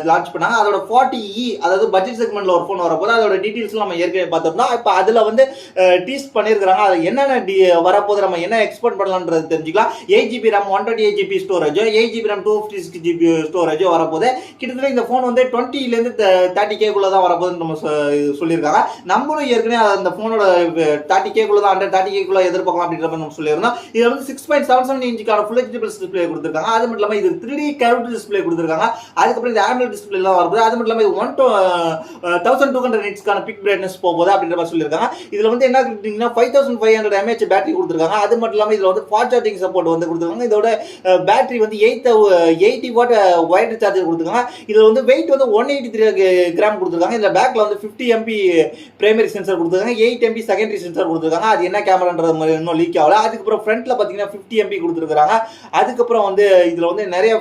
Launch பண்ணாங்க. அதோட 40E அதாவது பட்ஜெட் செக்மெண்ட்ல ஒரு ஃபோன் வரப்போது அதோட டீடைல்ஸ் நம்ம ஏற்கனவே பார்த்துருந்தோம். இப்போ அதுல வந்து டீஸ் பண்ணியிருக்காங்க. அது என்னென்ன வரப்போது, நம்ம என்ன எக்ஸ்பெக்ட் பண்ணலாம்ன்றது தெரிஞ்சுக்கலாம். 8GB RAM 128GB ஸ்டோரேஜோ 8GB RAM 256GB ஸ்டோரேஜோ வரப்போது. கிட்டத்தட்ட இந்த ஃபோன் வந்து 20 30K தான் வரப்போகுதுன்னு நம்ம சொல்லியிருக்காங்க. நம்மளும் ஏற்கனவே அந்த ஃபோனோட 30K தான் 130K எதிர்பார்க்கலாம் அப்படின்ற மாதிரி நம்ம சொல்லியிருந்தோம். இதுல வந்து 6.77 இன்ச்சுக்கான ஃபுல் ஹெச்டி டிஸ்பிளே கொடுத்துருக்காங்க. அது மட்டும் இல்லாமல் இது 3D கர்வ்டு டிஸ்பிளே கொடுத்துருக்காங்க. அதுக்கப்புறம் இது AMOLED டிஸ்பிளே எல்லாம் வருது. அது மட்டும் இல்லாமல் இது 1200 நிட்ஸ்க்கான பிக் பிரைட்னஸ் போகுது அப்படின்ற மாதிரி சொல்லியிருக்காங்க. இதுல வந்து என்ன கேட்டீங்கன்னா 5500 mAh பேட்டரி கொடுத்துருக்காங்க. அது மட்டும் இல்லாமல் இதுல வந்து ஃபாஸ்ட் சார்ஜிங் சப்போர்ட் வந்து கொடுத்துருக்காங்க. இதோட பேட்டரி வந்து 80 வாட் வைட் சார்ஜர் கொடுத்துருக்காங்க. இதுல வந்து வெயிட் வந்து 183 கிராம் கொடுத்துருக்காங்க. இதுல பேக்ல வந்து 50 MP பிரைமரி சென்சார் கொடுத்துருக்காங்க, 8 MP செகண்டரி சென்சார் கொடுத்துருக்காங்க. அது என்ன கேமரான்றது மாதிரி இன்னும் லீக் ஆகல. அதுக்கப்புறம் ஃப்ரண்ட்ல பாத்தீங்கன்னா 50 MP கொடுத்துருக்காங்க. அதுக்கப்புறம் வந்து இதுல வந்து நிறைய